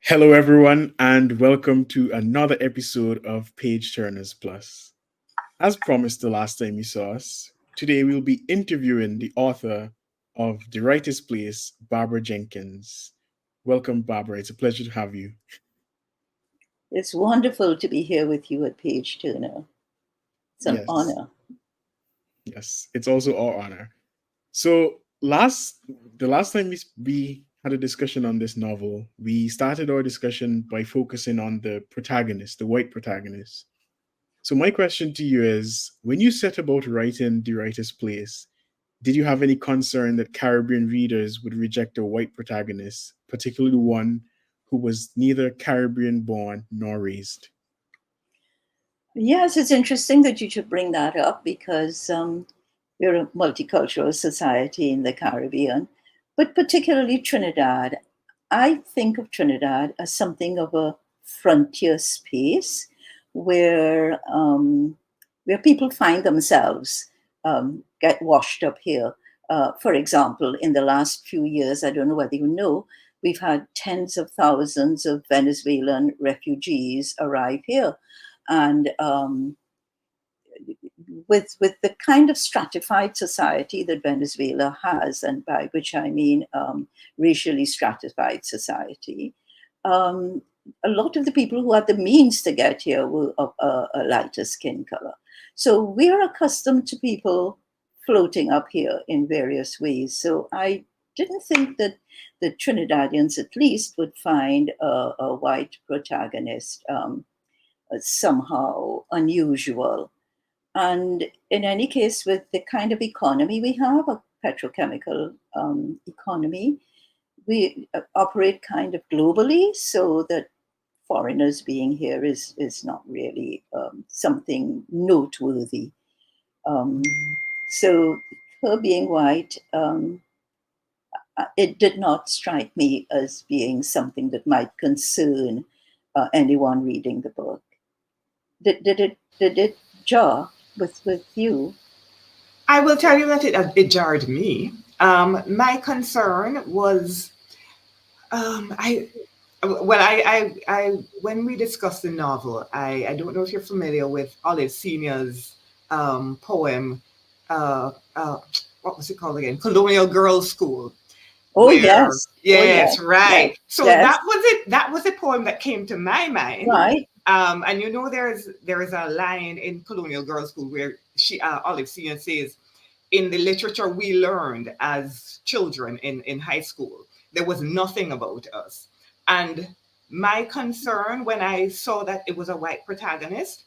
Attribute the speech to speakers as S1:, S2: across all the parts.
S1: Hello, everyone, and welcome to another episode of Page Turners Plus. As promised the last time you saw us, today we'll be interviewing the author of The Rightest Place, Barbara Jenkins. Welcome, Barbara. It's a pleasure to have you.
S2: It's wonderful to be here with you at Page Turner. It's an
S1: Yes,
S2: honor.
S1: yes, it's also our honor. So, the last time we had a discussion on this novel, we started our discussion by focusing on the protagonist, the white protagonist. So my question to you is, when you set about writing The Rightest Place, did you have any concern that Caribbean readers would reject a white protagonist, particularly one who was neither Caribbean born nor raised?
S2: Yes, it's interesting that you should bring that up because we're a multicultural society in the Caribbean, but particularly Trinidad. I think of Trinidad as something of a frontier space where where people find themselves, get washed up here. For example, in the last few years, I don't know whether you know, we've had tens of thousands of Venezuelan refugees arrive here, and with the kind of stratified society that Venezuela has, and by which I mean racially stratified society, um, a lot of the people who had the means to get here were of a lighter skin color. So we are accustomed to people floating up here in various ways. So I didn't think that the Trinidadians, at least, would find a white protagonist somehow unusual. And in any case, with the kind of economy we have, a petrochemical economy, we operate kind of globally, so that foreigners being here is not really something noteworthy. Um, so her being white, it did not strike me as being something that might concern anyone reading the book. Did it jar with you?
S3: I will tell you that it jarred me. My concern was I well when we discussed the novel, I don't know if you're familiar with Olive Senior's poem. Uh, uh, what was it called again? Colonial Girls' School.
S2: Oh
S3: Where
S2: yes, oh
S3: yes,
S2: yes, yes,
S3: right. So
S2: yes.
S3: that was it. That was a poem that came to my mind.
S2: Right.
S3: And there is a line in Colonial Girls' School where Olive Senior says, in the literature we learned as children in high school, there was nothing about us. And my concern when I saw that it was a white protagonist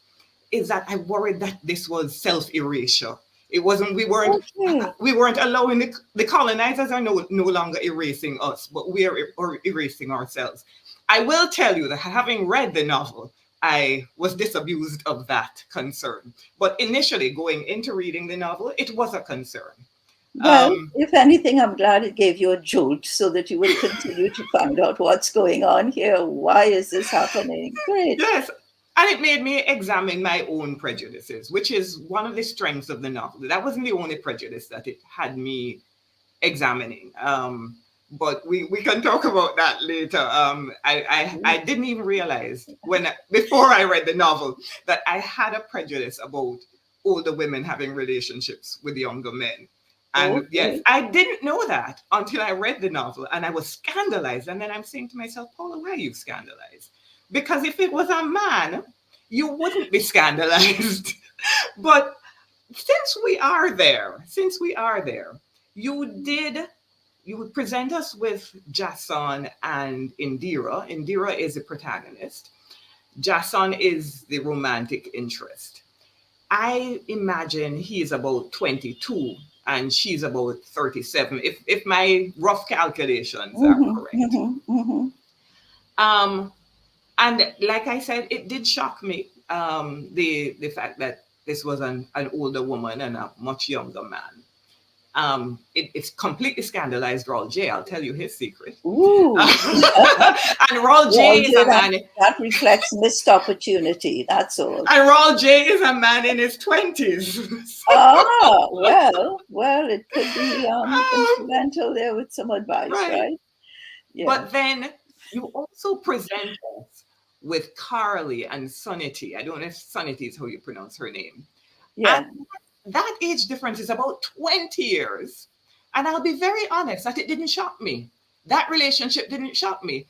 S3: is that I worried that this was self-erasure. It wasn't,
S2: Okay.
S3: we weren't allowing the colonizers are no longer erasing us, but we are erasing ourselves. I will tell you that having read the novel, I was disabused of that concern. But initially, going into reading the novel, it was a concern.
S2: Well,
S3: Um,
S2: if anything, I'm glad it gave you a jolt so that you will continue to find out what's going on here. Why is this happening? Great.
S3: yes, and it made me examine my own prejudices, which is one of the strengths of the novel. That wasn't the only prejudice that it had me examining. But we can talk about that later. I didn't even realize before I read the novel that I had a prejudice about older women having relationships with younger men. And yes,
S2: Okay.
S3: I didn't know that until I read the novel and I was scandalized. And then I'm saying to myself, Paula, why are you scandalized? Because if it was a man, you wouldn't be scandalized. But since we are there, you did you would present us with Jason and Indira. Indira is the protagonist. Jason is the romantic interest. I imagine he is about 22 and she's about 37, if my rough calculations are
S2: Mm-hmm,
S3: correct.
S2: mm-hmm, mm-hmm.
S3: Um, and like I said, it did shock me, the fact that this was an older woman and a much younger man. It's completely scandalized Raul J. I'll tell you his secret.
S2: Ooh.
S3: And Raul J
S2: Well,
S3: is
S2: dear,
S3: a
S2: that,
S3: man,
S2: that reflects missed opportunity. That's all.
S3: and Raul J is a man in his 20s.
S2: Ah, well, it could be
S3: Um,
S2: incidental there with some advice,
S3: right.
S2: right? Yeah.
S3: But then, You also present us with Carly and Sonity. I don't know if Sonity is how you pronounce her name.
S2: Yeah.
S3: And that age difference is about 20 years. And I'll be very honest that it didn't shock me. That relationship didn't shock me.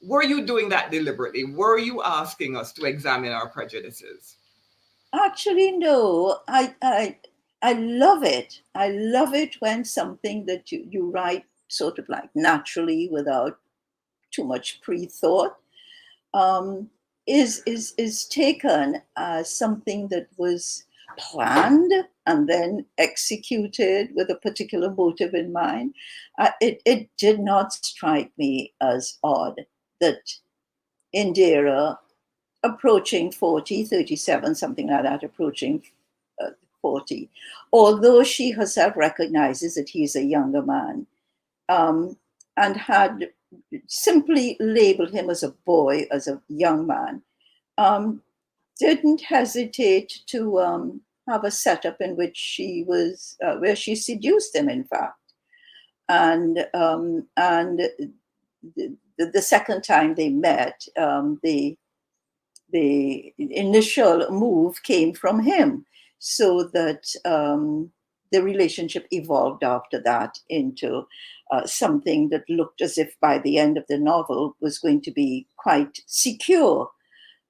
S3: Were you doing that deliberately? Were you asking us to examine our prejudices?
S2: Actually, no. I love it. I love it when something that you write sort of like naturally without too much pre-thought um, is taken as something that was planned and then executed with a particular motive in mind. It did not strike me as odd that Indira, approaching 40, 37, something like that, approaching 40, although she herself recognizes that he's a younger man, um, and had simply labeled him as a boy, as a young man, um, didn't hesitate to have a setup in which she was, where she seduced him, in fact. And the second time they met, the initial move came from him, so that the relationship evolved after that into something that looked as if by the end of the novel was going to be quite secure.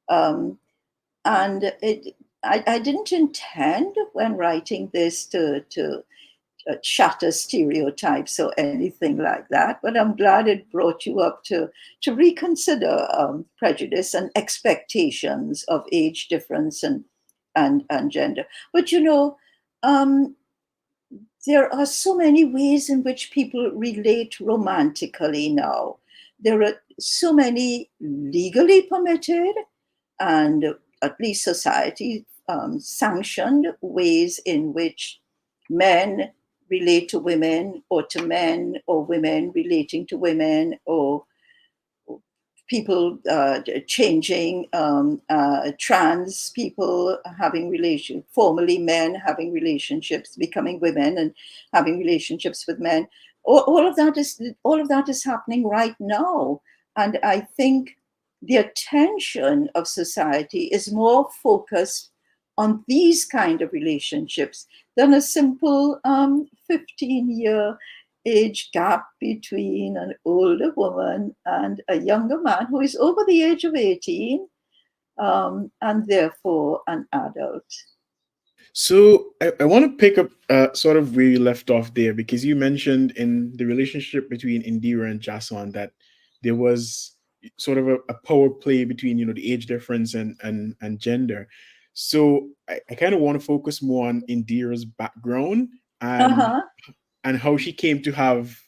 S2: Um, and I didn't intend when writing this to shatter stereotypes or anything like that. But I'm glad it brought you up to reconsider prejudice and expectations of age difference and gender. But um, there are so many ways in which people relate romantically now. There are so many legally permitted and at least society sanctioned ways in which men relate to women, or to men, or women relating to women, or people changing, trans people having relations, formerly men having relationships, becoming women and having relationships with men. All of that is happening right now, and I think the attention of society is more focused on these kind of relationships than a simple 15-year age gap between an older woman and a younger man who is over the age of 18, and therefore an adult.
S1: So I want to pick up sort of where you left off there, because you mentioned in the relationship between Indira and Jason that there was sort of a power play between, the age difference and gender. So I kind of want to focus more on Indira's background and
S2: Uh-huh.
S1: how she came to have,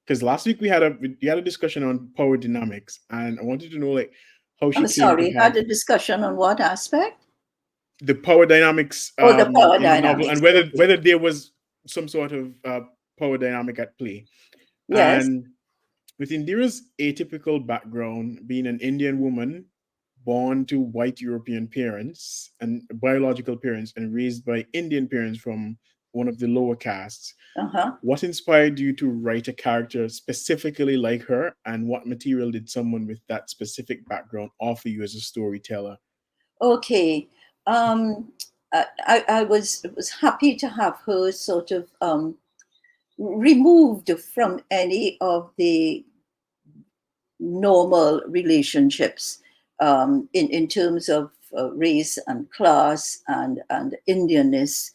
S1: because last week we had a discussion on power dynamics, and I wanted to know like how she
S2: I'm
S1: came to
S2: sorry,
S1: have
S2: had a discussion on what aspect?
S1: the power dynamics
S2: Oh, the power
S1: in the novel,
S2: dynamics.
S1: and whether
S2: Okay.
S1: there was some sort of power dynamic at play.
S2: Yes.
S1: And with Indira's atypical background, being an Indian woman born to white European parents and biological parents and raised by Indian parents from one of the lower castes,
S2: Uh-huh.
S1: what inspired you to write a character specifically like her, and what material did someone with that specific background offer you as a storyteller?
S2: Okay. Um, I was happy to have her sort of removed from any of the normal relationships, in terms of race and class and Indianness,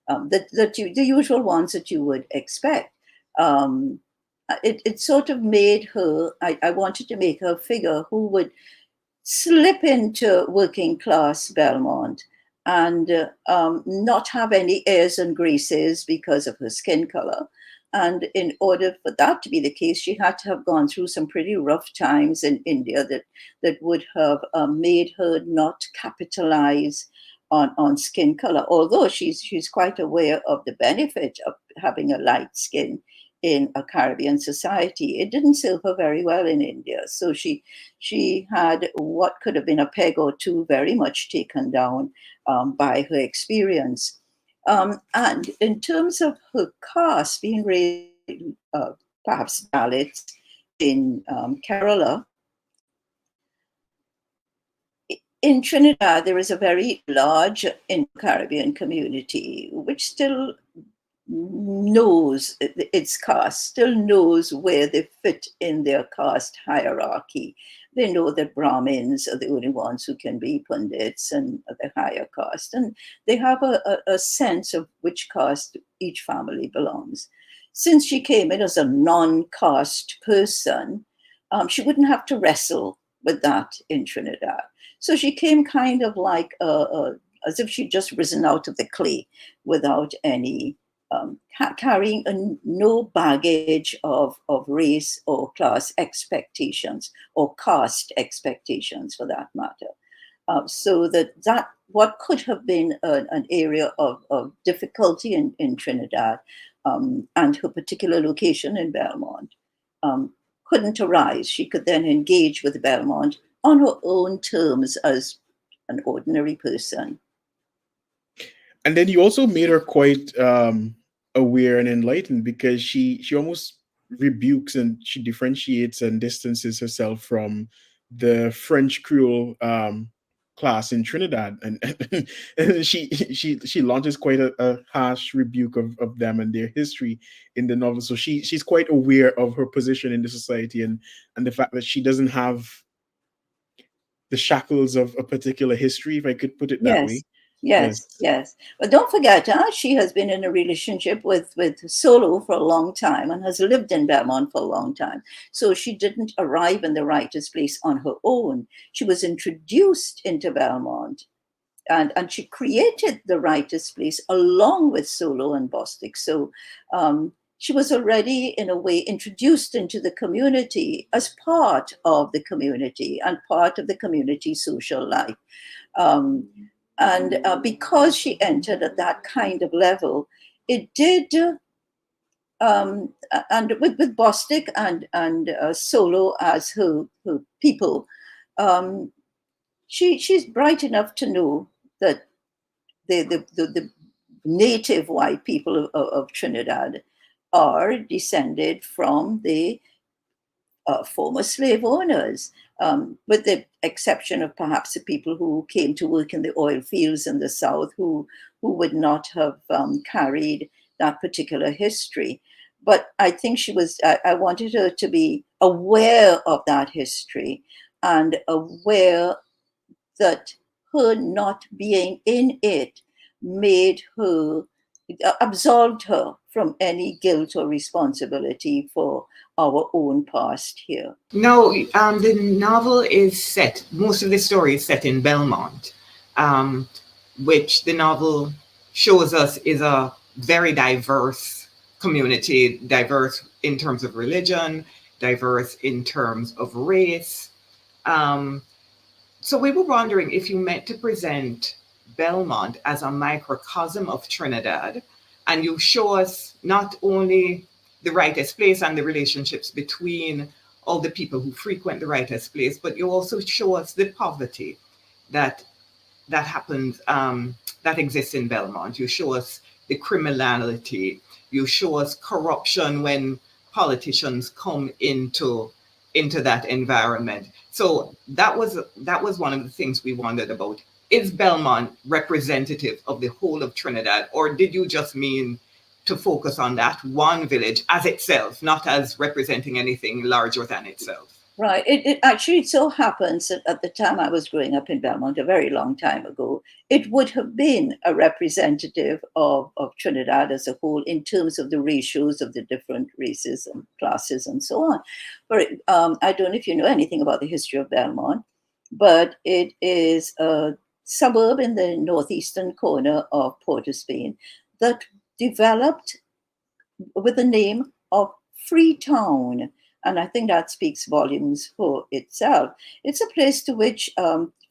S2: the usual ones that you would expect. Um, it sort of made her, I wanted to make her a figure who would slip into working class Belmont and not have any airs and graces because of her skin color. And in order for that to be the case, she had to have gone through some pretty rough times in India that would have made her not capitalize on skin color. Although she's quite aware of the benefit of having a light skin in a Caribbean society, it didn't serve her very well in India. So she had what could have been a peg or two very much taken down by her experience. And in terms of her caste being raised, uh, perhaps Dalits in Kerala. In Trinidad, there is a very large Indo-Caribbean community which still knows its caste, still knows where they fit in their caste hierarchy. They know that Brahmins are the only ones who can be Pundits and the higher caste. And they have a sense of which caste each family belongs. Since she came in as a non-caste person, she wouldn't have to wrestle with that in Trinidad. So she came kind of like as if she'd just risen out of the clay without any carrying no baggage of race or class expectations or caste expectations for that matter. So that what could have been an area of difficulty in Trinidad and her particular location in Belmont couldn't arise. She could then engage with Belmont on her own terms as an ordinary person.
S1: And then you also made her quite aware and enlightened, because she almost rebukes and she differentiates and distances herself from the French Creole class in Trinidad, and she launches quite a harsh rebuke of them and their history in the novel. So she's quite aware of her position in the society, and the fact that she doesn't have the shackles of a particular history, if I could put it that way.
S2: Yes. But don't forget, she has been in a relationship with Solo for a long time and has lived in Belmont for a long time. So she didn't arrive in the Rightest Place on her own. She was introduced into Belmont, and she created the Rightest Place along with Solo and Bostic. So she was already, in a way, introduced into the community as part of the community and part of the community social life. And because she entered at that kind of level, it did, and with Bostic and Solo as her people, she's bright enough to know that the native white people of Trinidad are descended from the former slave owners, with the exception of perhaps the people who came to work in the oil fields in the South, who would not have carried that particular history. But I think I wanted her to be aware of that history and aware that her not being in it absolved her from any guilt or responsibility for our own past here.
S3: No, the novel is set, most of the story is set in Belmont, which the novel shows us is a very diverse community, diverse in terms of religion, diverse in terms of race. So we were wondering if you meant to present Belmont as a microcosm of Trinidad, and you show us not only the Rightest Place and the relationships between all the people who frequent the Rightest Place, but you also show us the poverty that happens, that exists in Belmont. You show us the criminality. You show us corruption when politicians come into that environment. So that was one of the things we wondered about. Is Belmont representative of the whole of Trinidad, or did you just mean to focus on that one village as itself, not as representing anything larger than itself?
S2: Right. It actually so happens that at the time I was growing up in Belmont, a very long time ago, it would have been a representative of Trinidad as a whole in terms of the ratios of the different races and classes and so on. But I don't know if you know anything about the history of Belmont, but it is a suburb in the northeastern corner of Port of Spain that developed with the name of Freetown. And I think that speaks volumes for itself. It's a place to which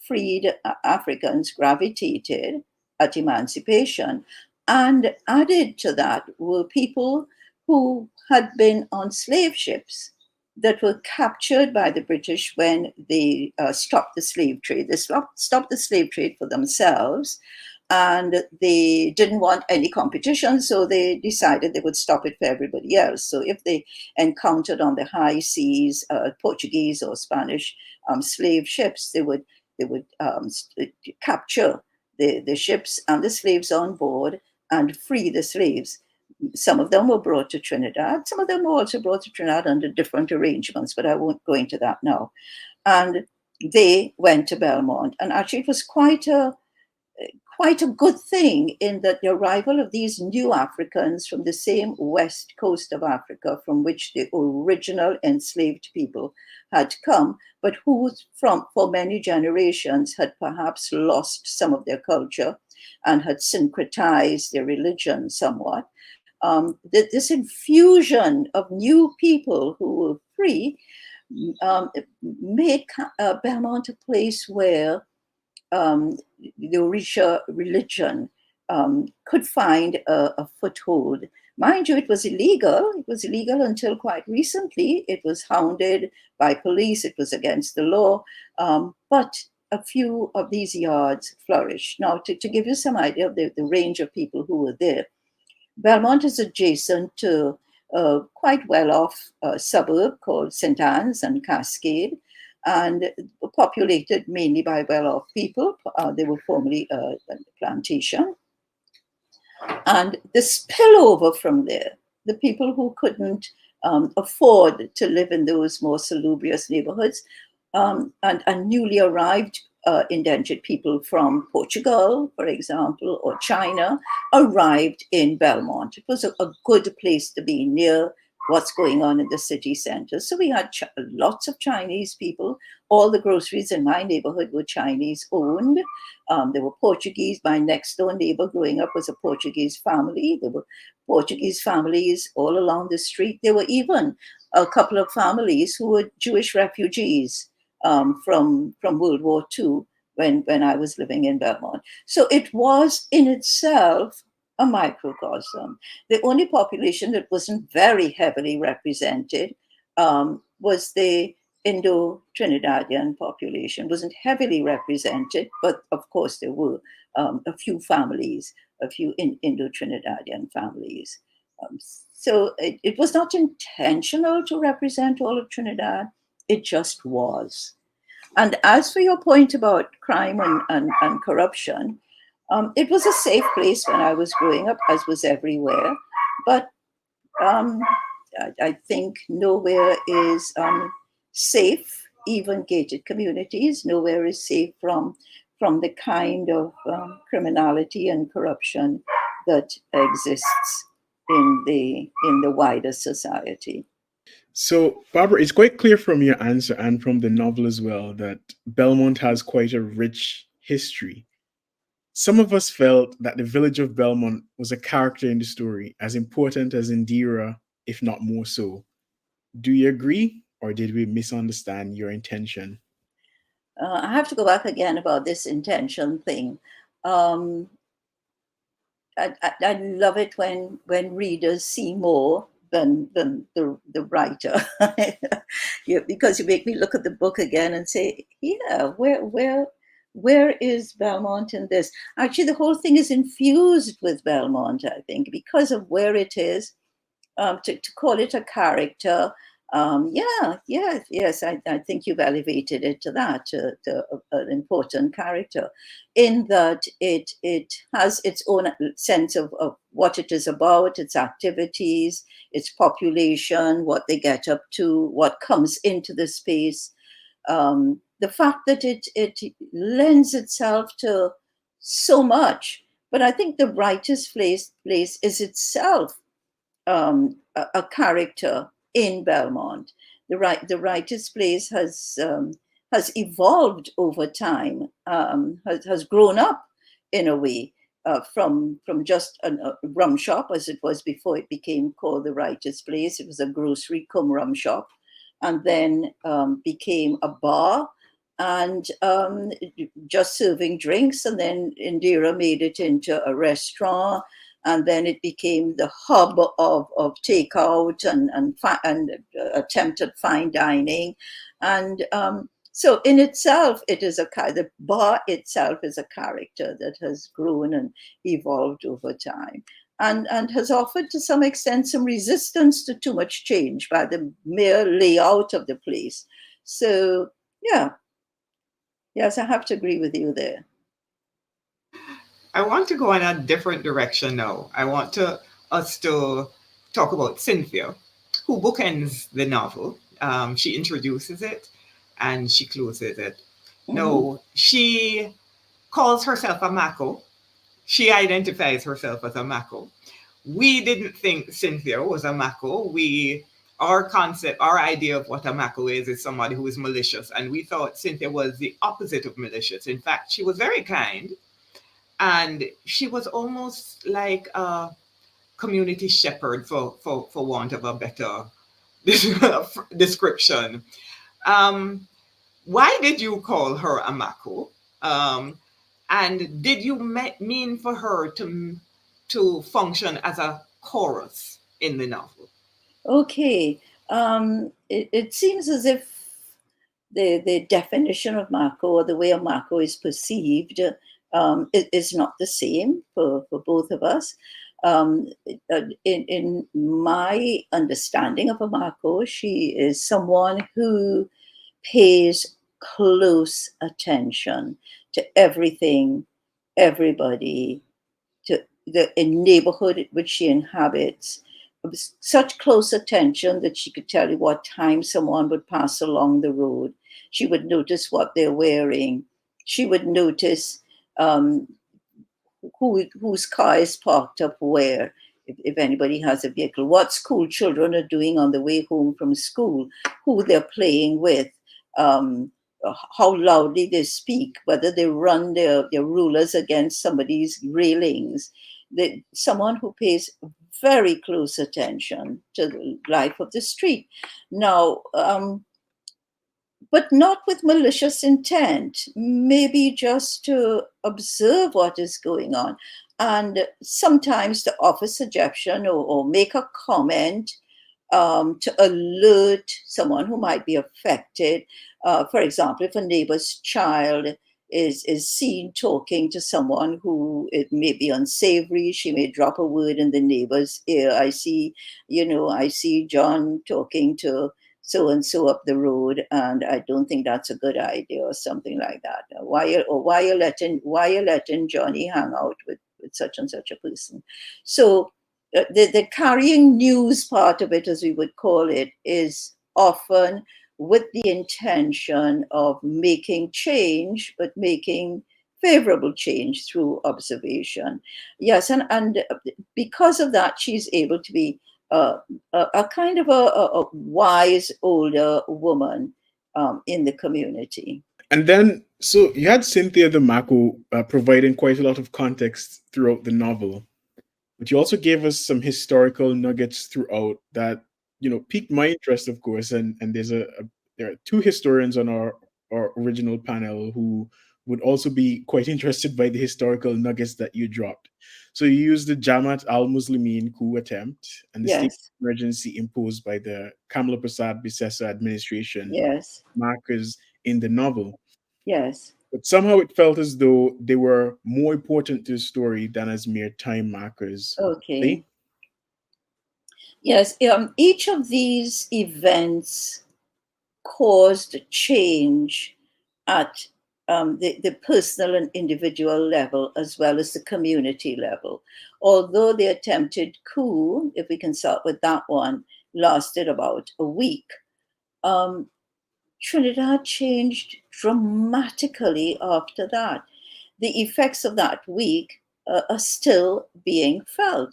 S2: freed Africans gravitated at emancipation. And added to that were people who had been on slave ships that were captured by the British when they stopped the slave trade. They stopped the slave trade for themselves and they didn't want any competition, so they decided they would stop it for everybody else. So if they encountered on the high seas Portuguese or Spanish slave ships, they would capture the ships and the slaves on board and free the slaves. Some of them were brought to Trinidad. Some of them were also brought to Trinidad under different arrangements, but I won't go into that now. And they went to Belmont. And actually, it was quite a good thing, in that the arrival of these new Africans from the same west coast of Africa from which the original enslaved people had come, but who for many generations had perhaps lost some of their culture and had syncretized their religion somewhat. This infusion of new people who were free made Belmont a place where the Orisha religion could find a foothold. Mind you, it was illegal. It was illegal until quite recently. It was hounded by police. It was against the law. But a few of these yards flourished. Now, to give you some idea of the range of people who were there, Belmont is adjacent to a quite well-off suburb called St. Anne's and Cascade, and populated mainly by well-off people. They were formerly a plantation. And the spillover from there, the people who couldn't afford to live in those more salubrious neighborhoods, and newly arrived indentured people from Portugal, for example, or China, arrived in Belmont. It was a good place to be, near what's going on in the city center. So we had lots of Chinese people. All the groceries in my neighborhood were Chinese owned. There were Portuguese. My next door neighbor growing up was a Portuguese family. There were Portuguese families all along the street. There were even a couple of families who were Jewish refugees from World War II when I was living in Belmont. So it was in itself a microcosm. The only population that wasn't very heavily represented was the Indo-Trinidadian population. Wasn't heavily represented, but of course there were a few families, a few Indo-Trinidadian families. So it was not intentional to represent all of Trinidad, it just was. And as for your point about crime and corruption, it was a safe place when I was growing up, as was everywhere. But I think nowhere is safe, even gated communities. Nowhere is safe from the kind of criminality and corruption that exists in the wider society.
S1: So, Barbara, it's quite clear from your answer and from the novel as well that Belmont has quite a rich history. Some of us felt that the village of Belmont was a character in the story, as important as Indira, if not more so. Do you agree, or did we misunderstand your intention?
S2: I have to go back again about this intention thing. I love it when readers see more than the writer, because you make me look at the book again and say, yeah, where is Belmont in this? Actually, the whole thing is infused with Belmont, I think, because of where it is. To call it a character, yes, I think you've elevated it to that, to an important character, in that it has its own sense of what it is about, its activities, its population, what they get up to, what comes into the space. The fact that it lends itself to so much, but I think the Rightest Place is itself a character in Belmont. The Rightest Place has evolved over time, has grown up in a way from just a rum shop, as it was before it became called the Rightest Place. It was a grocery cum rum shop, and then became a bar, and just serving drinks. And then Indira made it into a restaurant, and then it became the hub of takeout and attempted fine dining. And So in itself, it is the bar itself is a character that has grown and evolved over time, and has offered to some extent some resistance to too much change by the mere layout of the place. So yeah, yes, I have to agree with you there.
S3: I want to go in a different direction now. I want us to talk about Cynthia, who bookends the novel. She introduces it and she closes it. No, she calls herself a Mako. She identifies herself as a Mako. We didn't think Cynthia was a Mako. Our concept, our idea of what a Mako is somebody who is malicious. And we thought Cynthia was the opposite of malicious. In fact, she was very kind. And she was almost like a community shepherd, for want of a better description. Why did you call her a Mako? And did you mean for her to function as a chorus in the novel?
S2: Okay. It seems as if the definition of Mako, or the way a Mako is perceived, is not the same for both of us. In my understanding of a Mako, she is someone who pays close attention to everything, everybody, to the neighborhood which she inhabits, such close attention that she could tell you what time someone would pass along the road. She would notice what they're wearing. She would notice whose car is parked up where, if anybody has a vehicle, what school children are doing on the way home from school, who they're playing with, how loudly they speak, whether they run their rulers against somebody's railings. Someone who pays very close attention to the life of the street. Now, but not with malicious intent, maybe just to observe what is going on. And sometimes to offer suggestion or make a comment to alert someone who might be affected. For example, if a neighbor's child is seen talking to someone who it may be unsavory, she may drop a word in the neighbor's ear. I see John talking to so and so up the road, and I don't think that's a good idea, or something like that. Why you letting Johnny hang out with such and such a person? So the carrying news part of it, as we would call it, is often with the intention of making change, but making favorable change through observation. Yes, and because of that, she's able to be a kind of a wise older woman in the community.
S1: And then, so you had Cynthia the Mako providing quite a lot of context throughout the novel, but you also gave us some historical nuggets throughout that piqued my interest, of course. And there are two historians on our original panel who would also be quite interested by the historical nuggets that you dropped. So you used the Jamaat al-Muslimin coup attempt and the state
S2: Yes,
S1: of emergency imposed by the Kamala Prasad Bisesa administration
S2: yes,
S1: markers in the novel.
S2: yes.
S1: But somehow it felt as though they were more important to the story than as mere time markers.
S2: Okay.
S1: See?
S2: Yes, each of these events caused change at the personal and individual level, as well as the community level. Although the attempted coup, if we can start with that one, lasted about a week, Trinidad changed dramatically after that. The effects of that week are still being felt.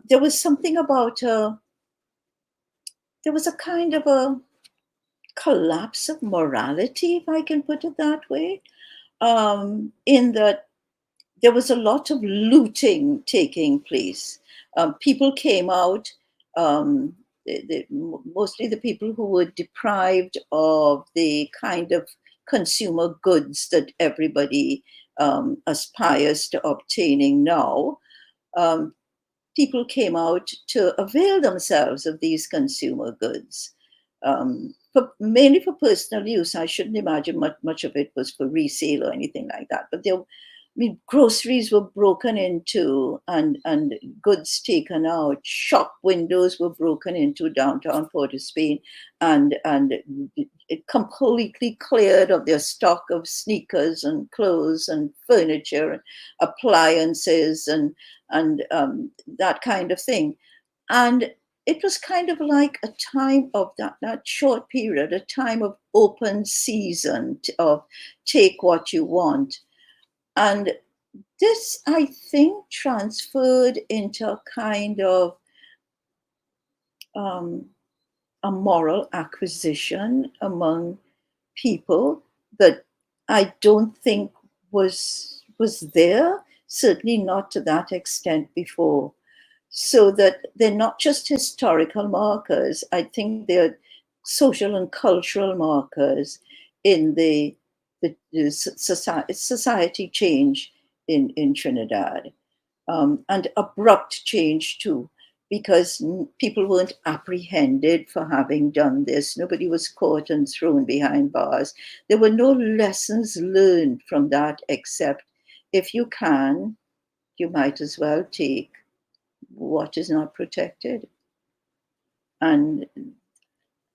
S2: There was something about there was a kind of a collapse of morality, if I can put it that way, in that there was a lot of looting taking place. People came out, mostly the people who were deprived of the kind of consumer goods that everybody aspires to obtaining now. Um, People came out to avail themselves of these consumer goods. mainly for personal use. I shouldn't imagine much of it was for resale or anything like that. But there, I mean, groceries were broken into and goods taken out. Shop windows were broken into downtown Port of Spain, and it completely cleared of their stock of sneakers and clothes and furniture and appliances and that kind of thing. And it was kind of like a time of that short period, a time of open season, of take what you want. And this, I think, transferred into a kind of um, a moral acquisition among people that I don't think was there, certainly not to that extent before. So that they're not just historical markers. I think they're social and cultural markers in the society change in Trinidad, and abrupt change too, because people weren't apprehended for having done this. Nobody was caught and thrown behind bars. There were no lessons learned from that, except if you can, you might as well take what is not protected. And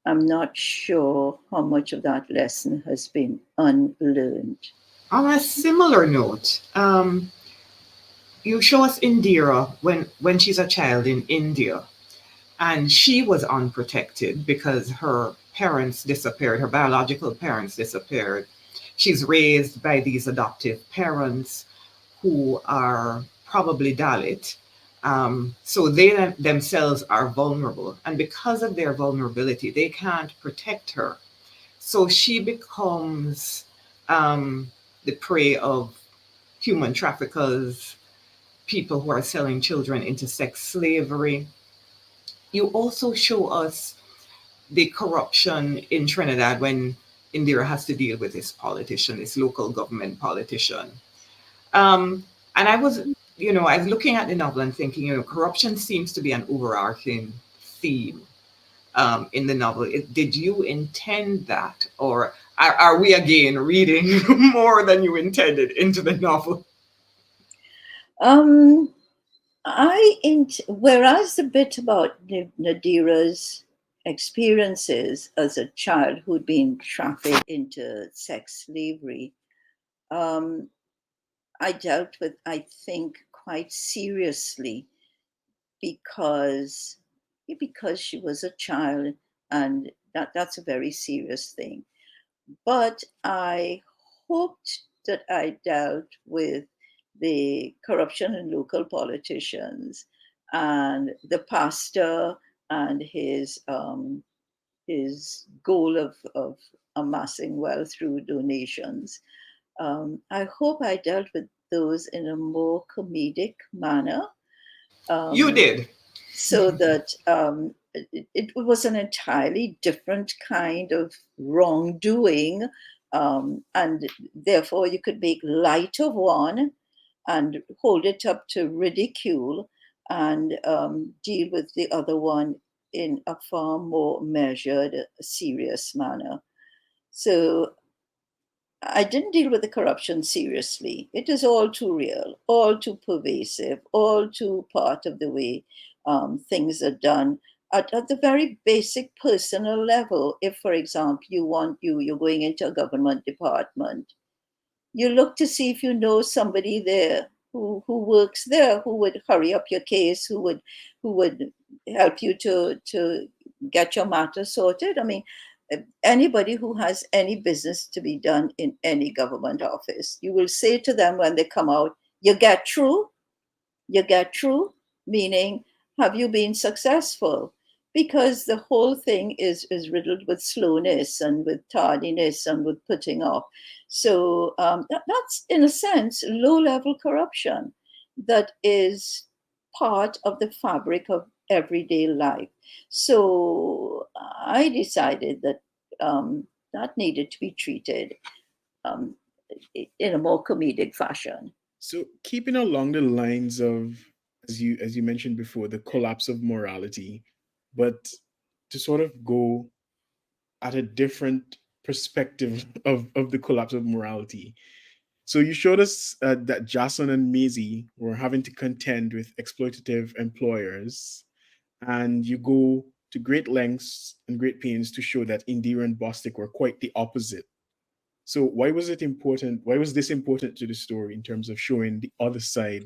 S2: I'm not sure how much of that lesson has been unlearned.
S3: On a similar note, you show us Indira when she's a child in India, and she was unprotected because her parents disappeared, her biological parents disappeared. She's raised by these adoptive parents who are probably Dalit. So they themselves are vulnerable. And because of their vulnerability, they can't protect her. So she becomes the prey of human traffickers, people who are selling children into sex slavery. You also show us the corruption in Trinidad when Indira has to deal with this politician, this local government politician. And I was looking at the novel and thinking, corruption seems to be an overarching theme in the novel. Did you intend that, or are we again reading more than you intended into the novel?
S2: Um, whereas the bit about Nadira's experiences as a child who'd been trafficked into sex slavery, um, I dealt with, I think, quite seriously because because she was a child, and that's a very serious thing. But I hoped that I dealt with the corruption in local politicians and the pastor and his goal of amassing wealth through donations. I hope I dealt with those in a more comedic manner,
S3: You
S2: um,
S3: did.
S2: so that it was an entirely different kind of wrongdoing, and therefore you could make light of one and hold it up to ridicule, and deal with the other one in a far more measured, serious manner. So I didn't deal with the corruption seriously. It is all too real, all too pervasive, all too part of the way things are done at the very basic personal level. If, for example, you're going into a government department, you look to see if you know somebody there who works there, who would hurry up your case, who would help you to get your matter sorted. I mean, anybody who has any business to be done in any government office, you will say to them when they come out, you get through, meaning, have you been successful? Because the whole thing is riddled with slowness and with tardiness and with putting off. So that's, in a sense, low level corruption that is part of the fabric of everyday life. So I decided that that needed to be treated um, in a more comedic fashion.
S1: So keeping along the lines of, as you mentioned before, the collapse of morality, but to sort of go at a different perspective of the collapse of morality. So you showed us that Jason and Maisie were having to contend with exploitative employers, and you go to great lengths and great pains to show that Indira and Bostic were quite the opposite. So why was it important? Why was this important to the story in terms of showing the other side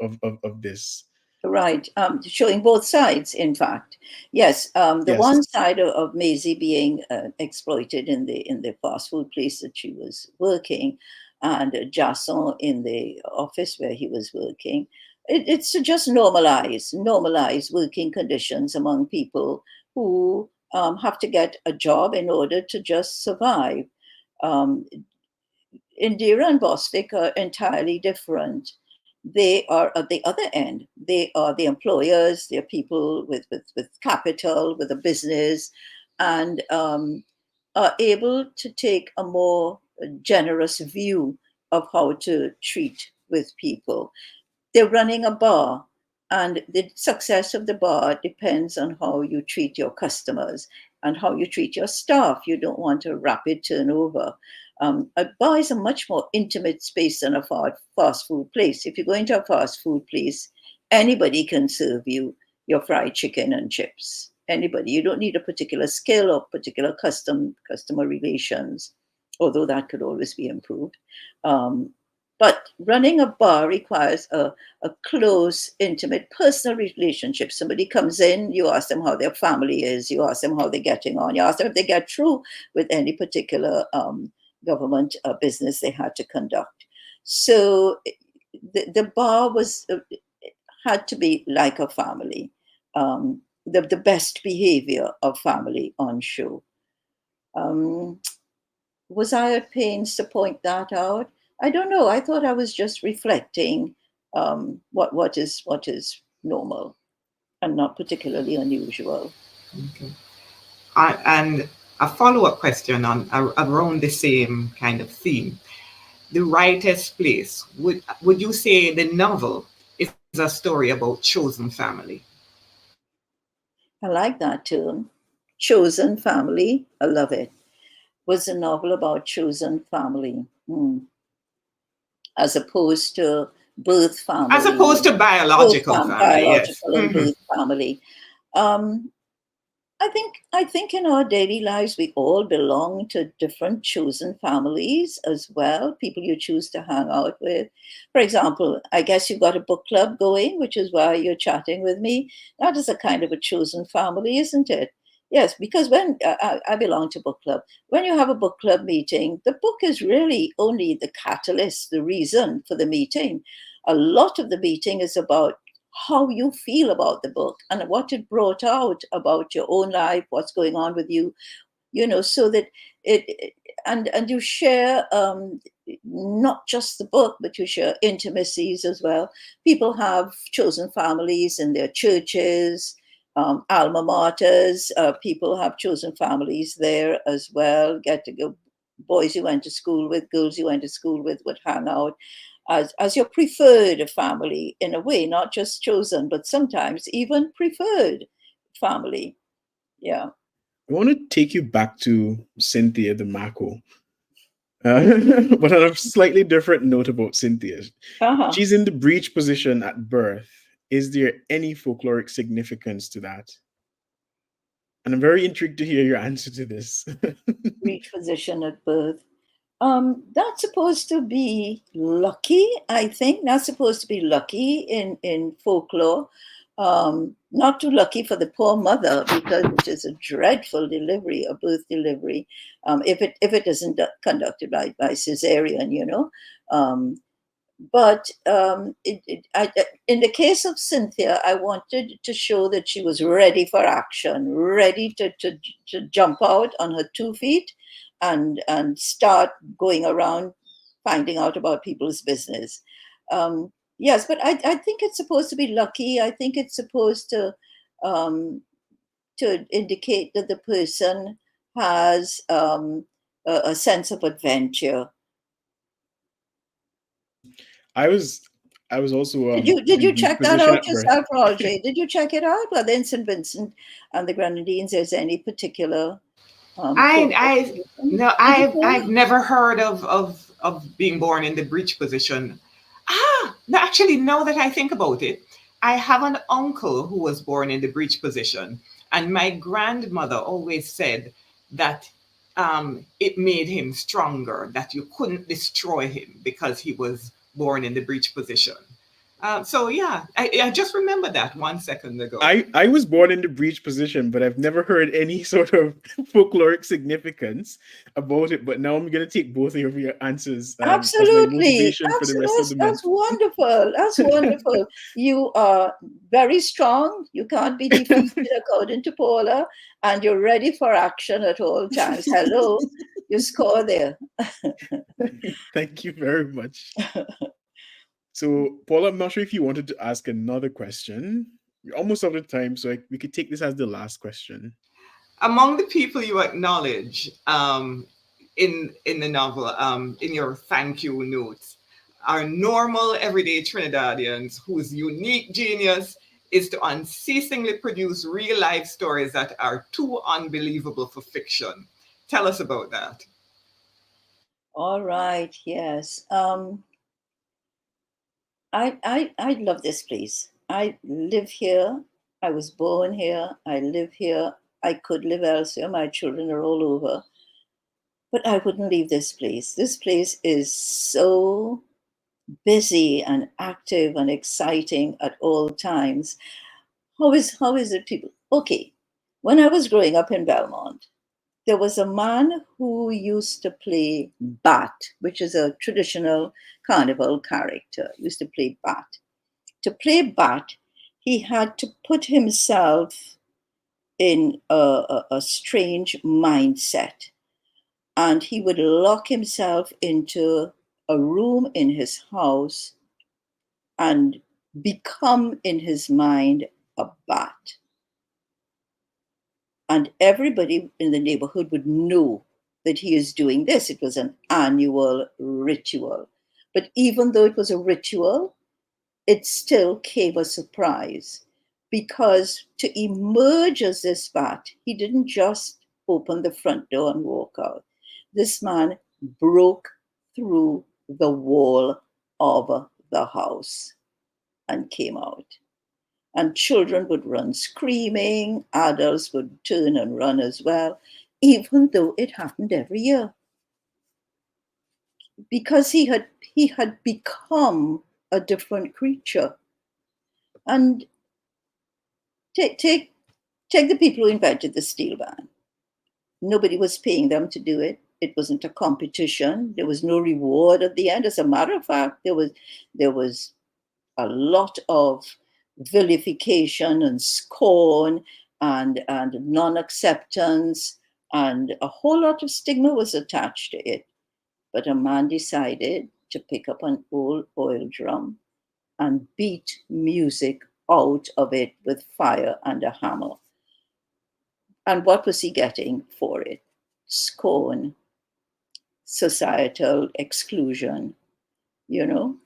S1: of this?
S2: Right, showing both sides, in fact. Yes, the
S1: Yes.
S2: one side of Maisie being exploited in the fast food place that she was working, and Jason in the office where he was working. It's to just normalize working conditions among people who have to get a job in order to just survive. Um, Indira and Bostic are entirely different. They are at the other end. They are the employers, they're people with capital, with a business, and are able to take a more generous view of how to treat with people. They're running a bar, and the success of the bar depends on how you treat your customers and how you treat your staff. You don't want a rapid turnover. A bar is a much more intimate space than a fast food place. If you go into a fast food place, anybody can serve you your fried chicken and chips. Anybody. You don't need a particular skill or particular customer relations, although that could always be improved. But running a bar requires a close, intimate, personal relationship. Somebody comes in, you ask them how their family is, you ask them how they're getting on, you ask them if they get through with any particular government business they had to conduct. So the bar was had to be like a family, the best behavior of family on show. Was I at pains to point that out? I don't know. I thought I was just reflecting what is normal and not particularly unusual.
S3: Okay. And a follow-up question on around the same kind of theme. The Rightest Place. Would you say the novel is a story about chosen family?
S2: I like that term. Chosen family. I love it. Was a novel about chosen family. As opposed to birth family.
S3: As opposed to biological family, yes.
S2: Biological and birth family. Um, I think in our daily lives we all belong to different chosen families as well, people you choose to hang out with. For example, I guess you've got a book club going, which is why you're chatting with me. That is a kind of a chosen family, isn't it? Yes, because when I belong to book club, when you have a book club meeting, the book is really only the catalyst, the reason for the meeting. A lot of the meeting is about how you feel about the book and what it brought out about your own life, what's going on with you, so that and you share not just the book, but you share intimacies as well. People have chosen families in their churches, alma maters. People have chosen families there as well. Get to go, boys you went to school with, girls you went to school with would hang out as your preferred family in a way, not just chosen, but sometimes even preferred family. Yeah.
S1: I want to take you back to Cynthia the Mako, but on a slightly different note about Cynthia.
S2: Uh-huh.
S1: She's in the breech position at birth. Is there any folkloric significance to that? And I'm very intrigued to hear your answer to this.
S2: Breech position at birth. That's supposed to be lucky, I think. That's supposed to be lucky in folklore. Not too lucky for the poor mother because it is a dreadful delivery, a birth delivery, if it isn't conducted by cesarean, But in the case of Cynthia, I wanted to show that she was ready for action, ready to jump out on her 2 feet and start going around finding out about people's business. Yes, but I think it's supposed to be lucky. I think it's supposed um, to indicate that the person has a sense of adventure.
S1: I was I was also
S2: Did
S1: in
S2: you
S1: breech
S2: check that
S1: position
S2: out
S1: at birth.
S2: yourself, Roger? Did you check it out? Whether in St. Vincent and the Grenadines there's any particular
S3: I no,
S2: Did you know?
S3: I've never heard of being born in the breech position. No, actually, now that I think about it, I have an uncle who was born in the breech position, and my grandmother always said that it made him stronger, that you couldn't destroy him because he was born in the breech position. So yeah, I just remembered that 1 second ago.
S1: I was born in the breech position, but I've never heard any sort of folkloric significance about it. But now I'm gonna take both of your answers as my
S2: Absolutely.
S1: motivation for the rest of the
S2: That's
S1: month.
S2: wonderful. That's wonderful. You are very strong. You can't be defeated, according to Paula, and you're ready for action at all times. Hello, you score there.
S1: Thank you very much. So, Paula, I'm not sure if you wanted to ask another question. We're almost out of time, so we could take this as the last question.
S3: Among the people you acknowledge in the novel, in your thank you notes, are normal, everyday Trinidadians whose unique genius is to unceasingly produce real life stories that are too unbelievable for fiction. Tell us about that.
S2: All right. Yes. I love this place. I live here. I was born here. I live here. I could live elsewhere. My children are all over. But I wouldn't leave this place. This place is so busy and active and exciting at all times. How is it, people? Okay. When I was growing up in Belmont, there was a man who used to play bat, which is a traditional carnival character, used to play bat. To play bat, he had to put himself in a strange mindset, and he would lock himself into a room in his house and become in his mind a bat. And everybody in the neighborhood would know that he is doing this. It was an annual ritual. But even though it was a ritual, it still came a surprise, because to emerge as this bat, he didn't just open the front door and walk out. This man broke through the wall of the house and came out. And children would run screaming, adults would turn and run as well, even though it happened every year, because he had become a different creature. And take the people who invented the steel band. Nobody was paying them to do it. It wasn't a competition. There was no reward at the end. As a matter of fact, there was a lot of vilification and scorn and non-acceptance, and a whole lot of stigma was attached to it. But a man decided to pick up an old oil drum and beat music out of it with fire and a hammer. And what was he getting for it? Scorn, societal exclusion, you know?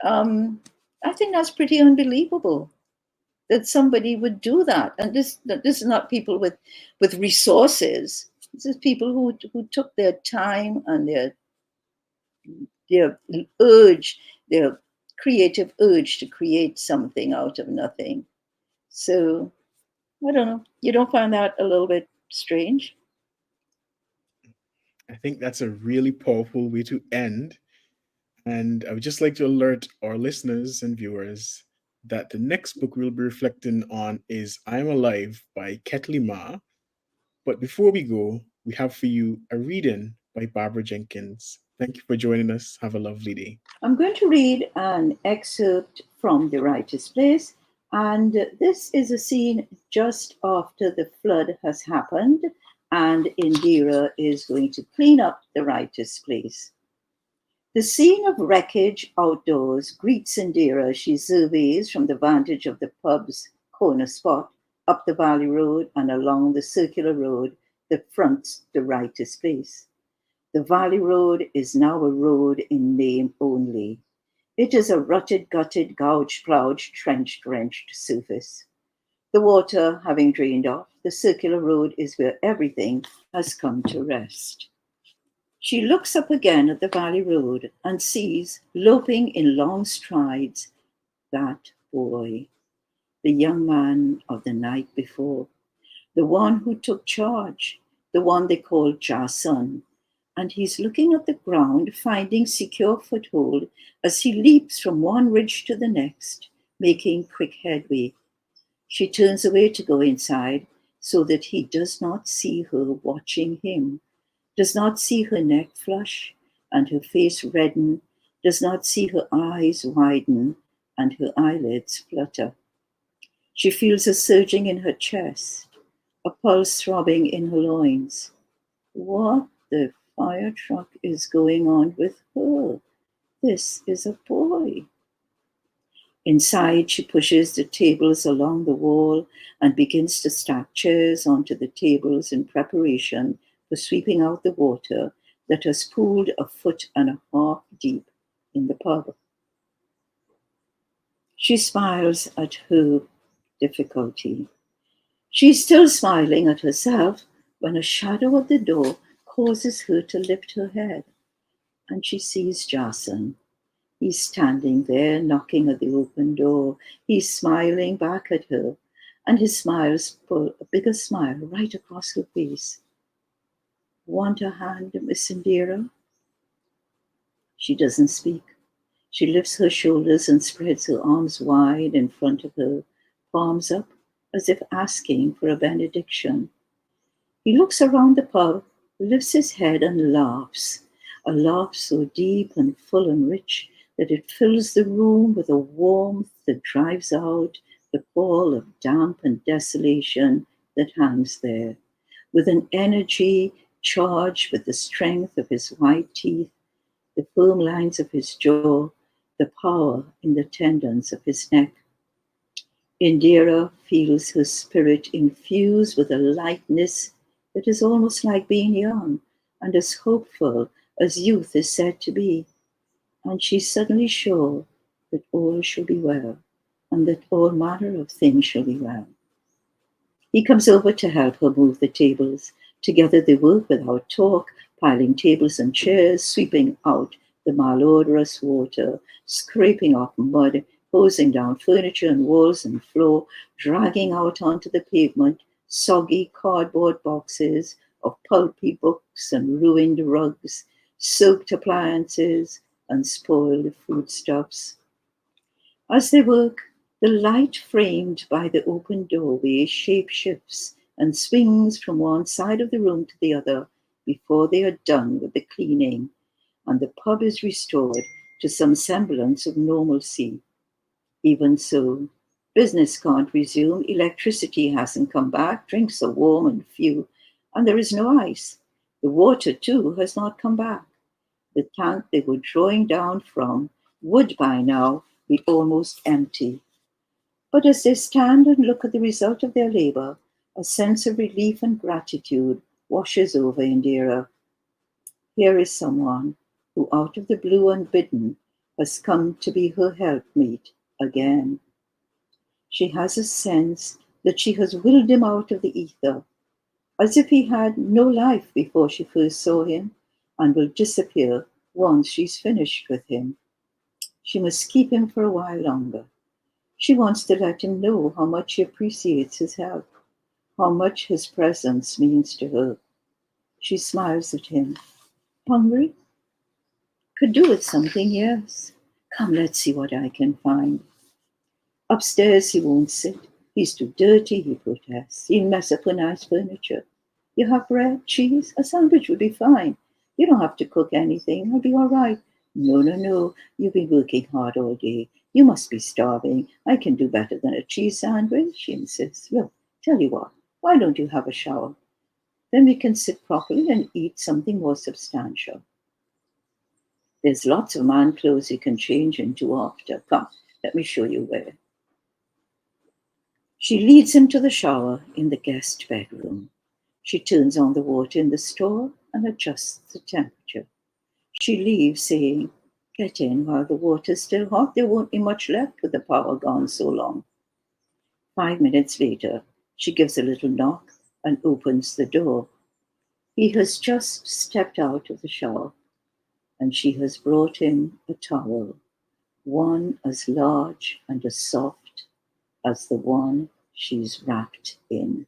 S2: I think that's pretty unbelievable that somebody would do that. And this is not people with resources. This is people who took their time and their urge, their creative urge to create something out of nothing. So I don't know. You don't find that a little bit strange?
S1: I think that's a really powerful way to end. And I would just like to alert our listeners and viewers that the next book we'll be reflecting on is I'm Alive by Ketley Ma. But before we go, we have for you a reading by Barbara Jenkins. Thank you for joining us. Have a lovely day.
S2: I'm going to read an excerpt from The Rightest Place, and this is a scene just after the flood has happened, and Indira is going to clean up the Rightest Place. The scene of wreckage outdoors greets Indira as she surveys from the vantage of the pub's corner spot, up the valley road and along the circular road that fronts the Rightest Place. The valley road is now a road in name only. It is a rutted, gutted, gouged, cloud, drenched surface. The water having drained off, the circular road is where everything has come to rest. She looks up again at the valley road and sees, loping in long strides, that boy, the young man of the night before, the one who took charge, the one they called Jason. And he's looking at the ground, finding secure foothold as he leaps from one ridge to the next, making quick headway. She turns away to go inside so that he does not see her watching him, does not see her neck flush and her face redden, does not see her eyes widen and her eyelids flutter. She feels a surging in her chest, a pulse throbbing in her loins. What the fire truck is going on with her? This is a boy. Inside, she pushes the tables along the wall and begins to stack chairs onto the tables in preparation for sweeping out the water that has pooled 1.5 feet deep in the pub. She smiles at her difficulty. She's still smiling at herself when a shadow at the door causes her to lift her head, and she sees Jason. He's standing there, knocking at the open door. He's smiling back at her, and his smiles pull a bigger smile right across her face. Want a hand, Miss Indira? She doesn't speak. She lifts her shoulders and spreads her arms wide in front of her, palms up, as if asking for a benediction. He looks around the pub, lifts his head and laughs, a laugh so deep and full and rich that it fills the room with a warmth that drives out the pall of damp and desolation that hangs there, with an energy charged with the strength of his white teeth, the firm lines of his jaw, the power in the tendons of his neck. Indira feels her spirit infused with a lightness that is almost like being young and as hopeful as youth is said to be. And she's suddenly sure that all shall be well, and that all manner of things shall be well. He comes over to help her move the tables. Together they work without talk, piling tables and chairs, sweeping out the malodorous water, scraping off mud, hosing down furniture and walls and floor, dragging out onto the pavement soggy cardboard boxes of pulpy books and ruined rugs, soaked appliances, and spoiled foodstuffs. As they work, the light framed by the open doorway shape-shifts and swings from one side of the room to the other before they are done with the cleaning, and the pub is restored to some semblance of normalcy. Even so, business can't resume, electricity hasn't come back, drinks are warm and few, and there is no ice. The water, too, has not come back. The tank they were drawing down from would by now be almost empty. But as they stand and look at the result of their labor, a sense of relief and gratitude washes over Indira. Here is someone who, out of the blue unbidden, has come to be her helpmeet again. She has a sense that she has willed him out of the ether, as if he had no life before she first saw him, and will disappear once she's finished with him. She must keep him for a while longer. She wants to let him know how much she appreciates his help, how much his presence means to her. She smiles at him. Hungry? Could do with something, yes. Come, let's see what I can find. Upstairs he won't sit. He's too dirty, he protests. He'll mess up her nice furniture. You have bread, cheese? A sandwich would be fine. You don't have to cook anything. I'll be all right. No. You've been working hard all day. You must be starving. I can do better than a cheese sandwich, she insists. Look, tell you what, why don't you have a shower? Then we can sit properly and eat something more substantial. There's lots of man clothes you can change into after. Come, let me show you where. She leads him to the shower in the guest bedroom. She turns on the water in the store and adjusts the temperature. She leaves saying, get in while the water's still hot. There won't be much left with the power gone so long. 5 minutes later, she gives a little knock and opens the door. He has just stepped out of the shower, and she has brought him a towel, one as large and as soft as the one she's wrapped in.